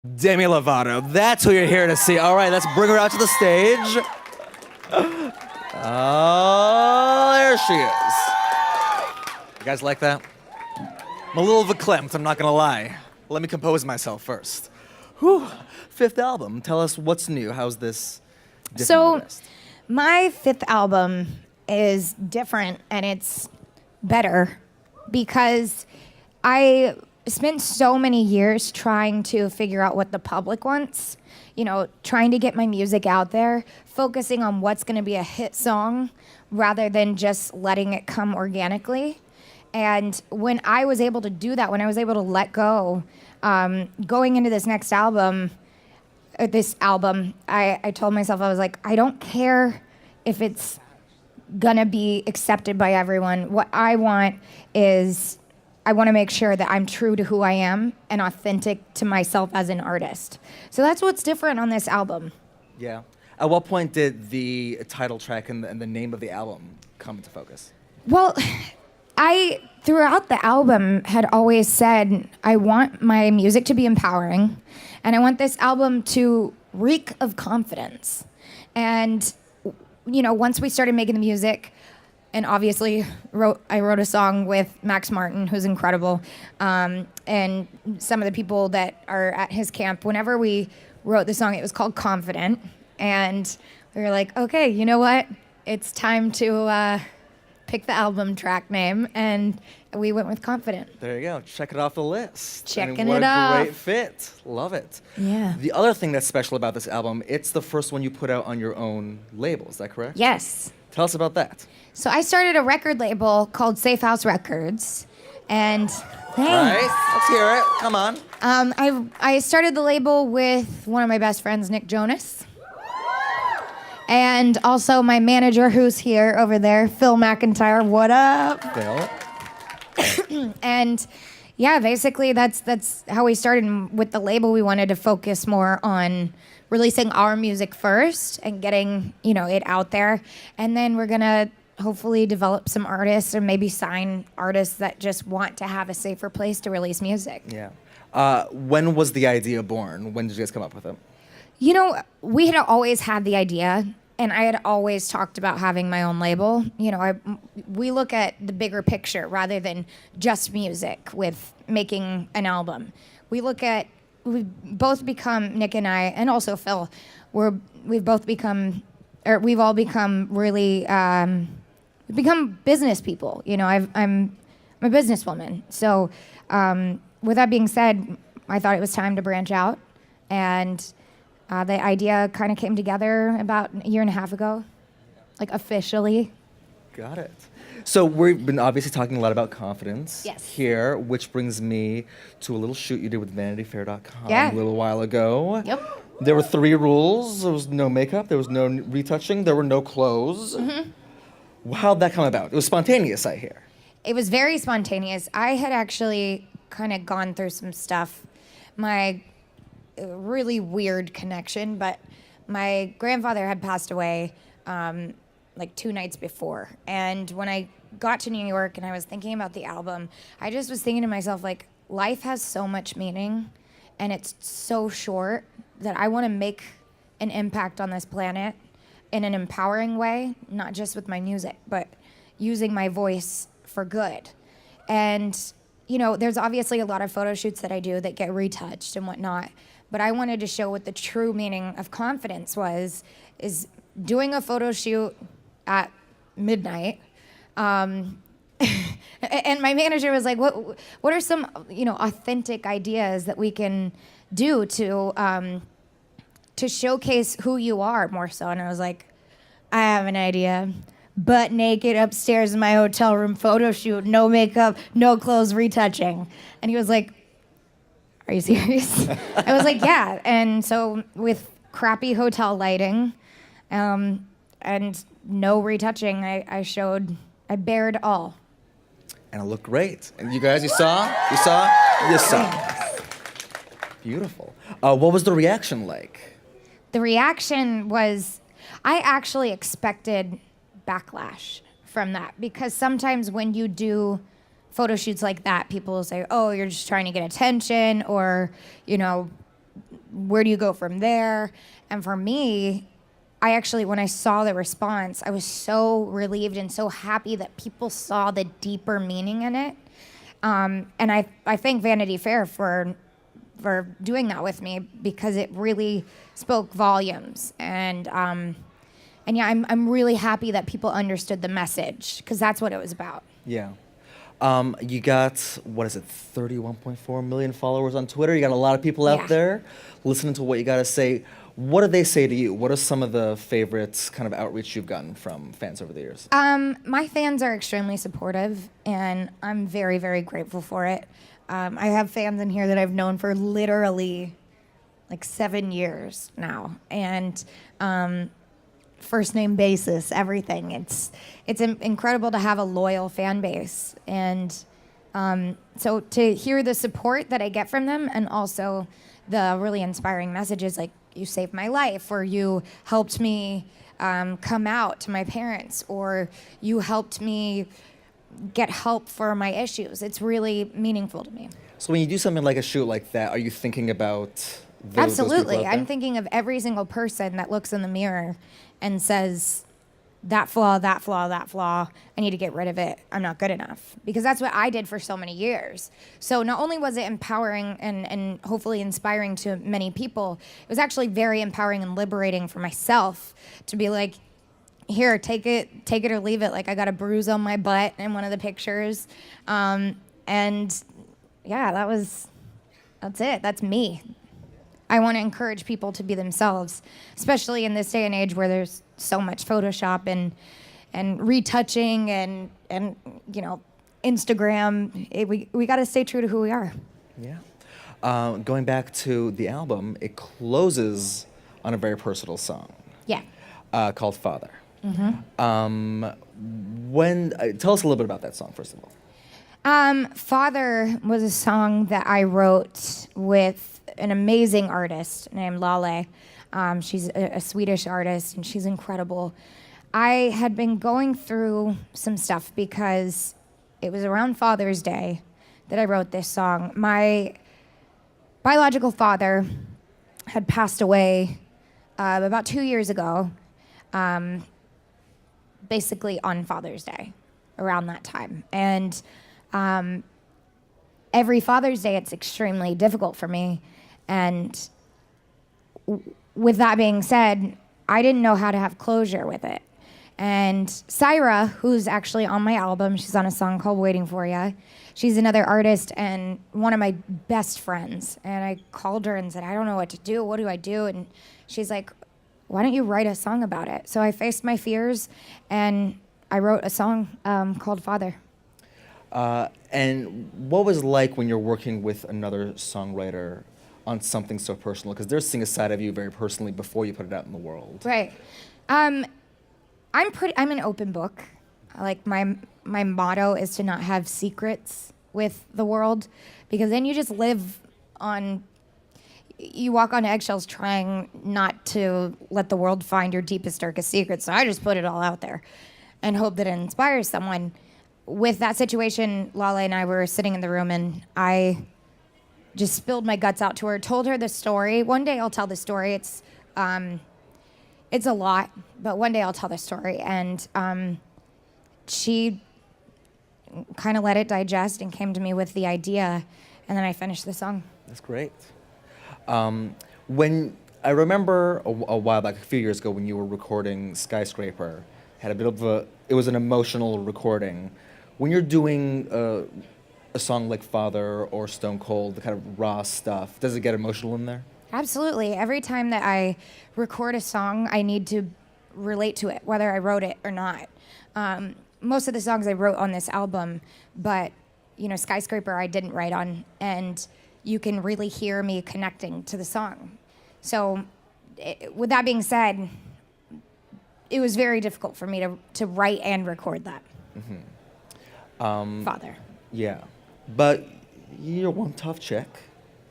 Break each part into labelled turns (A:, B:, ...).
A: Demi Lovato. That's who you're here to see. All right, let's bring her out to the stage. Oh, there she is. You guys like that? I'm a little verklempt, I'm not gonna lie. Let me compose myself first. Whew. Fifth album. Tell us what's new. How's this different
B: So,
A: from the rest?
B: my fifth album is different and it's better because I spent so many years trying to figure out what the public wants, trying to get my music out there, focusing on what's going to be a hit song rather than just letting it come organically. And when I was able to do that, when I was able to let go, going into this next album, I told myself, I was like, I don't care if it's gonna be accepted by everyone. What I want is, I want to make sure that I'm true to who I am and authentic to myself as an artist. So that's what's different on this album.
A: Yeah. At what point did the title track and the name of the album come into focus?
B: Well, I, throughout the album, had always said, I want my music to be empowering, and I want this album to reek of confidence. And, once we started making the music, and obviously I wrote a song with Max Martin, who's incredible, and some of the people that are at his camp. Whenever we wrote the song, it was called Confident, and we were like, okay, you know what? It's time to pick the album track name, and we went with Confident.
A: There you go. Check it off the list.
B: Checking
A: what
B: it
A: a
B: off.
A: Great fit. Love it.
B: Yeah.
A: The other thing that's special about this album, it's the first one you put out on your own label. Is that correct?
B: Yes.
A: Tell us about that.
B: So I started a record label called Safe House Records, and thanks.
A: Right? Let's hear it. Come on.
B: I started the label with one of my best friends, Nick Jonas, and also my manager, who's here over there, Phil McIntyre. What up?
A: Phil.
B: And yeah, basically that's how we started. And with the label, we wanted to focus more on releasing our music first and getting it out there, and then we're gonna hopefully develop some artists or maybe sign artists that just want to have a safer place to release music.
A: Yeah. When was the idea born? When did you guys come up with it?
B: We had always had the idea, and I had always talked about having my own label. We look at the bigger picture rather than just music with making an album. We've both become, Nick and I, and also Phil, we've all become really, we've become business people. I'm a businesswoman. So with that being said, I thought it was time to branch out, and the idea kind of came together about a year and a half ago, like officially.
A: Got it. So we've been obviously talking a lot about confidence here, which brings me to a little shoot you did with VanityFair.com a little while ago.
B: Yep.
A: There were 3 rules. There was no makeup, there was no retouching, there were no clothes. Mm-hmm. How'd that come about? It was spontaneous, I hear.
B: It was very spontaneous. I had actually kind of gone through some stuff. My really weird connection, but my grandfather had passed away like 2 nights before. And when I got to New York and I was thinking about the album, I just was thinking to myself, like, life has so much meaning and it's so short that I want to make an impact on this planet in an empowering way, not just with my music, but using my voice for good. And, there's obviously a lot of photo shoots that I do that get retouched and whatnot, but I wanted to show what the true meaning of confidence is doing a photo shoot at midnight. And my manager was like, what are some, authentic ideas that we can do to showcase who you are more so? And I was like, I have an idea. Butt naked upstairs in my hotel room photo shoot, no makeup, no clothes, retouching. And he was like, are you serious? I was like, yeah. And so with crappy hotel lighting and no retouching, I bared all.
A: And it looked great. And you guys, you saw? Beautiful. What was the reaction like?
B: The reaction was, I actually expected backlash from that, because sometimes when you do photo shoots like that, people will say, oh, you're just trying to get attention, or, where do you go from there? And for me, I actually, when I saw the response, I was so relieved and so happy that people saw the deeper meaning in it. And I thank Vanity Fair for doing that with me, because it really spoke volumes. And yeah, I'm really happy that people understood the message, because that's what it was about.
A: Yeah. You got, what is it, 31.4 million followers on Twitter. You got a lot of people out
B: Yeah.
A: there listening to what you got to say. What do they say to you? What are some of the favorites kind of outreach you've gotten from fans over the years?
B: My fans are extremely supportive, and I'm very, very grateful for it. I have fans in here that I've known for literally like 7 years now, and first name basis, everything. It's incredible to have a loyal fan base, and so to hear the support that I get from them, and also the really inspiring messages like, you saved my life, or you helped me come out to my parents, or you helped me get help for my issues. It's really meaningful to me.
A: So when you do something like a shoot like that, are you thinking about those people
B: Absolutely.
A: out there?
B: I'm thinking of every single person that looks in the mirror and says, that flaw, that flaw, that flaw, I need to get rid of it. I'm not good enough. Because that's what I did for so many years. So not only was it empowering and hopefully inspiring to many people, it was actually very empowering and liberating for myself to be like, here, take it or leave it. Like, I got a bruise on my butt in one of the pictures. And yeah, that's it. That's me. I want to encourage people to be themselves, especially in this day and age where there's so much Photoshop and retouching and you know, Instagram. We got to stay true to who we are.
A: Yeah. Going back to the album, it closes on a very personal song.
B: Yeah.
A: Called Father. Mm-hmm. Tell us a little bit about that song, first of all.
B: Father was a song that I wrote with an amazing artist named Lale. She's a Swedish artist, and she's incredible. I had been going through some stuff because it was around Father's Day that I wrote this song. My biological father had passed away about 2 years ago, basically on Father's Day, around that time. And every Father's Day, it's extremely difficult for me. And with that being said, I didn't know how to have closure with it. And Syra, who's actually on my album, she's on a song called Waiting For Ya. She's another artist and one of my best friends. And I called her and said, I don't know what to do. What do I do? And she's like, why don't you write a song about it? So I faced my fears and I wrote a song called Father.
A: And what was it like when you're working with another songwriter on something so personal? Because they're seeing a side of you very personally before you put it out in the world.
B: Right. I'm an open book. Like my motto is to not have secrets with the world, because then you just you walk on eggshells trying not to let the world find your deepest, darkest secrets. So I just put it all out there and hope that it inspires someone. With that situation, Lale and I were sitting in the room, and I just spilled my guts out to her, told her the story. One day I'll tell the story. It's a lot, but one day I'll tell the story. And she kind of let it digest and came to me with the idea, and then I finished the song.
A: That's great. When I remember a while back, a few years ago, when you were recording Skyscraper, had a bit of it was an emotional recording. When you're doing a song like Father or Stone Cold, the kind of raw stuff, does it get emotional in there?
B: Absolutely. Every time that I record a song, I need to relate to it, whether I wrote it or not. Most of the songs I wrote on this album, but you know, Skyscraper I didn't write on, and you can really hear me connecting to the song. So with that being said, it was very difficult for me to write and record that. Mm-hmm. Father.
A: Yeah. But you're one tough chick,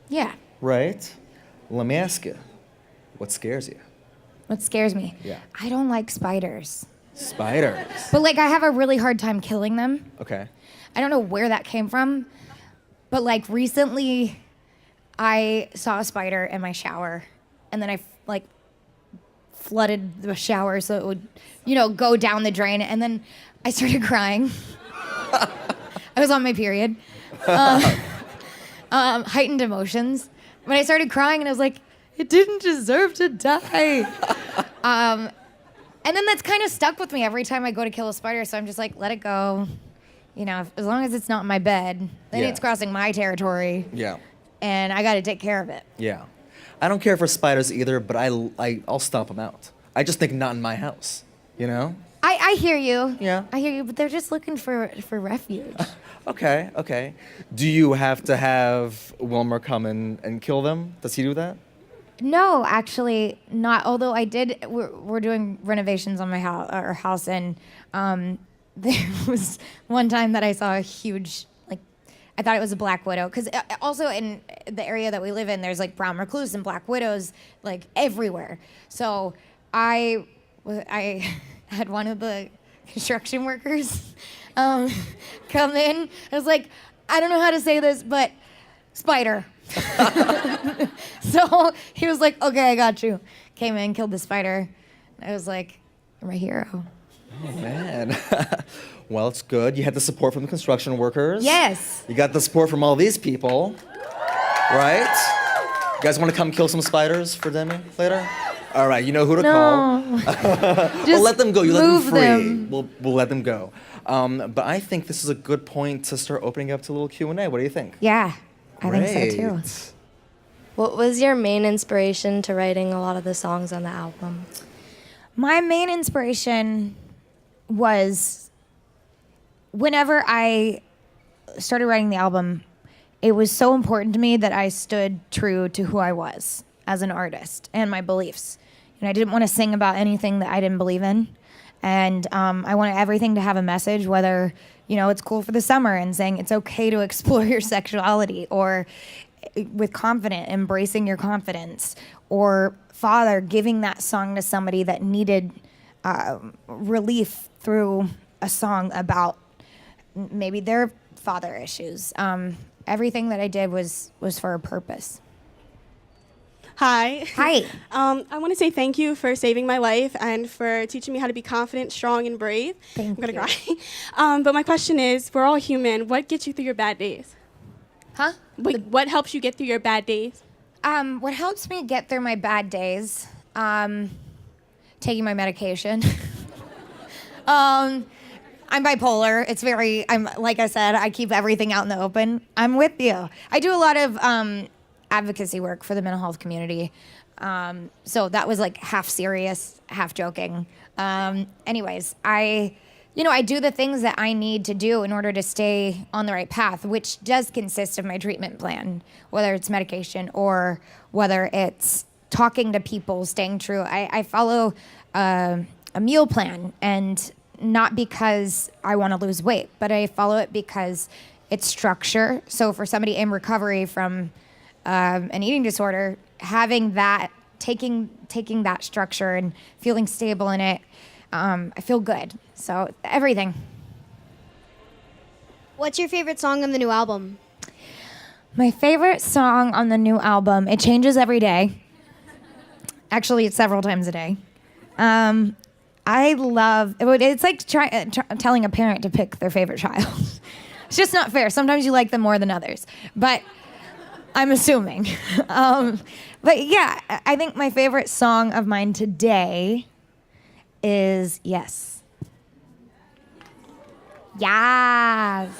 B: Yeah.
A: right? Let me ask you, what scares you?
B: What scares me?
A: Yeah.
B: I don't like spiders.
A: Spiders.
B: But like, I have a really hard time killing them.
A: Okay.
B: I don't know where that came from, but like recently I saw a spider in my shower, and then I like flooded the shower so it would, go down the drain, and then I started crying. I was on my period. Heightened emotions. But I started crying, and I was like, it didn't deserve to die. And then that's kind of stuck with me every time I go to kill a spider, so I'm just like, let it go. As long as it's not in my bed, then it's crossing my territory.
A: Yeah.
B: And I got to take care of it.
A: Yeah. I don't care for spiders either, but I'll stomp them out. I just think not in my house,
B: I hear you.
A: Yeah.
B: I hear you, but they're just looking for refuge.
A: Okay. Do you have to have Wilmer come and kill them? Does he do that?
B: No, actually not. Although I did, we're doing renovations on my house, and there was one time that I saw a huge, I thought it was a black widow, because also in the area that we live in, there's brown recluse and black widows everywhere. So I had one of the construction workers come in. I was like, I don't know how to say this, but spider. So he was like, okay, I got you. Came in, killed the spider. I was like, you're my hero.
A: Oh, man. Well, it's good. You had the support from the construction workers.
B: Yes.
A: You got the support from all these people, right? You guys want to come kill some spiders for Demi later? All right, you know who to call. We'll let them go. You let them free.
B: Them.
A: We'll let them go. But I think this is a good point to start opening up to a little Q&A. What do you think?
B: Yeah, I think so too.
C: What was your main inspiration to writing a lot of the songs on the album?
B: My main inspiration was whenever I started writing the album, it was so important to me that I stood true to who I was as an artist and my beliefs. And I didn't want to sing about anything that I didn't believe in. And I wanted everything to have a message, whether, it's cool for the summer and saying it's okay to explore your sexuality, or with confident, embracing your confidence, or father giving that song to somebody that needed relief through a song about maybe their father issues. Everything that I did was for a purpose.
D: Hi.
B: Hi.
D: I want to say thank you for saving my life and for teaching me how to be confident, strong, and brave.
B: Thank
D: I'm going to
B: you.
D: cry. But my question is, we're all human. What gets you through your bad days?
B: Huh?
D: What helps you get through your bad days?
B: What helps me get through my bad days, taking my medication. I'm bipolar. Like I said, I keep everything out in the open. I'm with you. I do a lot of advocacy work for the mental health community. So that was half serious, half joking. Anyways, I do the things that I need to do in order to stay on the right path, which does consist of my treatment plan, whether it's medication or whether it's talking to people, staying true. I follow a meal plan, and not because I want to lose weight, but I follow it because it's structure. So for somebody in recovery from an eating disorder, having that, taking that structure and feeling stable in it, I feel good. So everything.
E: What's your favorite song on the new album?
B: My favorite song on the new album, it changes every day. Actually, it's several times a day. I love, it's like telling a parent to pick their favorite child. It's just not fair. Sometimes you like them more than others. But I'm assuming. But yeah, I think my favorite song of mine today is Yes. Yes.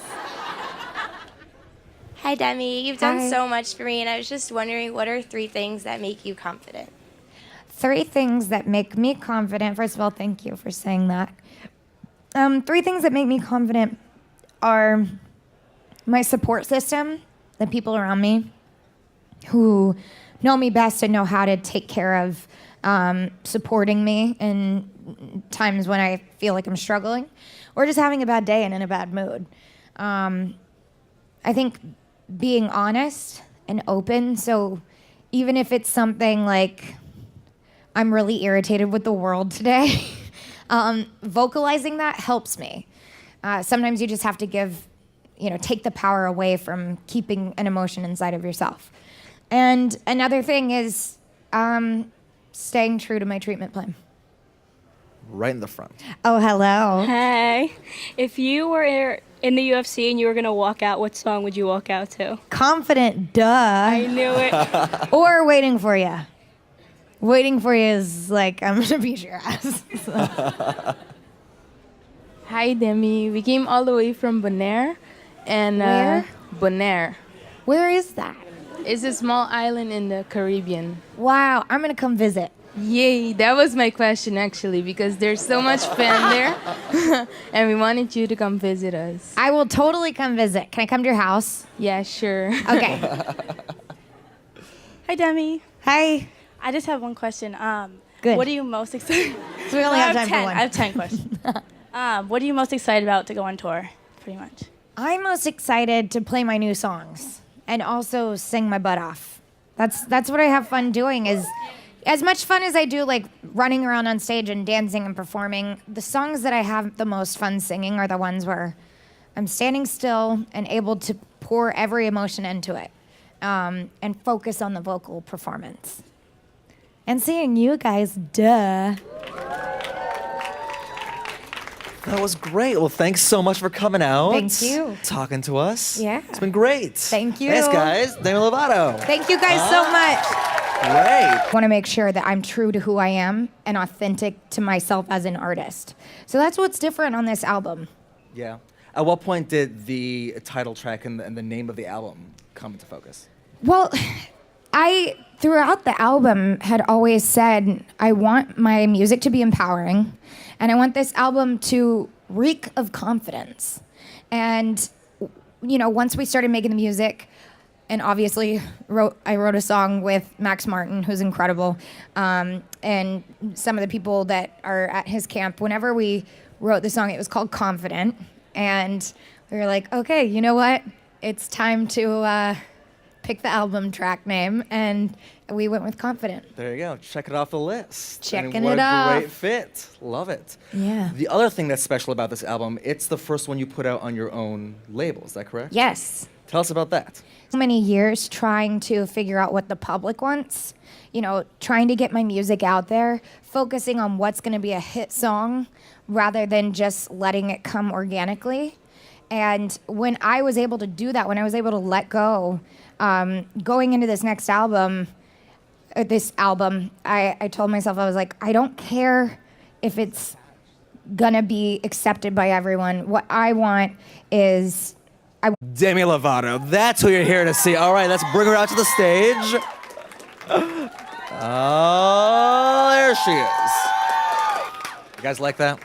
C: Hi, Demi. You've done
B: Hi.
C: so much for me, and I was just wondering, what are 3 things that make you confident?
B: 3 things that make me confident. First of all, thank you for saying that. 3 things that make me confident are my support system, the people around me who know me best and know how to take care of supporting me in times when I feel like I'm struggling or just having a bad day and in a bad mood. I think being honest and open, so even if it's something like I'm really irritated with the world today, vocalizing that helps me. Sometimes you just have to take the power away from keeping an emotion inside of yourself. And another thing is staying true to my treatment plan.
A: Right in the front.
B: Oh, hello.
F: Hey, if you were in the UFC and you were gonna walk out, what song would you walk out to?
B: Confident, duh.
F: I knew it.
B: Or Waiting for You. Waiting for You is like, I'm gonna beat your ass.
G: Hi, Demi. We came all the way from Bonaire. And,
B: Where?
G: Bonaire.
B: Where is that?
G: It's a small island in the Caribbean.
B: Wow, I'm gonna come visit.
G: Yay, that was my question actually, because there's so much fan there. And we wanted you to come visit us.
B: I will totally come visit. Can I come to your house?
G: Yeah, sure.
B: Okay.
H: Hi, Demi.
B: Hi.
H: I just have one question.
B: Good.
H: What are you most excited?
B: So we only have time
H: 10.
B: for one.
H: I have 10 questions. What are you most excited about to go on tour? Pretty much.
B: I'm most excited to play my new songs and also sing my butt off. That's what I have fun doing. Is as much fun as I do like running around on stage and dancing and performing, the songs that I have the most fun singing are the ones where I'm standing still and able to pour every emotion into it, and focus on the vocal performance. And seeing you guys, duh.
A: That was great. Well, thanks so much for coming out.
B: Thank you.
A: Talking to us.
B: Yeah.
A: It's been great.
B: Thank you.
A: Thanks, guys. Demi Lovato.
B: Thank you guys so much.
A: Great.
B: I want to make sure that I'm true to who I am and authentic to myself as an artist. So that's what's different on this album.
A: Yeah. At what point did the title track and the name of the album come into focus?
B: Well, I, throughout the album, had always said I want my music to be empowering, and I want this album to reek of confidence. And, you know, once we started making the music, and obviously I wrote a song with Max Martin, who's incredible, and some of the people that are at his camp. Whenever we wrote the song, it was called Confident, and we were like, okay, you know what? It's time to pick the album track name, and we went with Confident.
A: There you go. Check it off the list.
B: Checking
A: and what
B: it
A: a
B: off.
A: great fit. Love it.
B: Yeah.
A: The other thing that's special about this album, it's the first one you put out on your own label. Is that correct?
B: Yes.
A: Tell us about that.
B: So many years trying to figure out what the public wants, you know, trying to get my music out there, focusing on what's going to be a hit song rather than just letting it come organically. And when I was able to do that, when I was able to let go, going into this next album, I told myself, I was like, I don't care if it's gonna be accepted by everyone. What I want is
A: Demi Lovato. That's who you're here to see. All right, let's bring her out to the stage. Oh, there she is. You guys like that?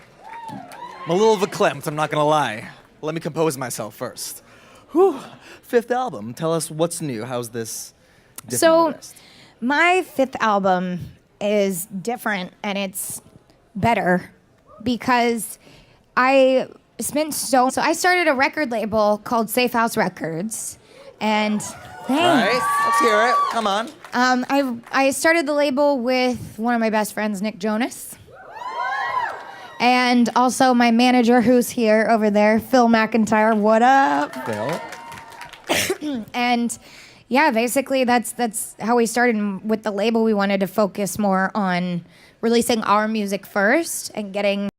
A: I'm a little verklempt, I'm not gonna lie. Let me compose myself first. Whew. 5th album. Tell us what's new. How's this different from
B: So,
A: the rest?
B: my 5th album is different and it's better because I spent so I started a record label called Safe House Records, and thanks.
A: Right? Let's hear it. Come on.
B: I started the label with one of my best friends, Nick Jonas, and also my manager, who's here over there, Phil McIntyre. What up?
A: Phil.
B: And yeah, basically that's how we started. And with the label, we wanted to focus more on releasing our music first and getting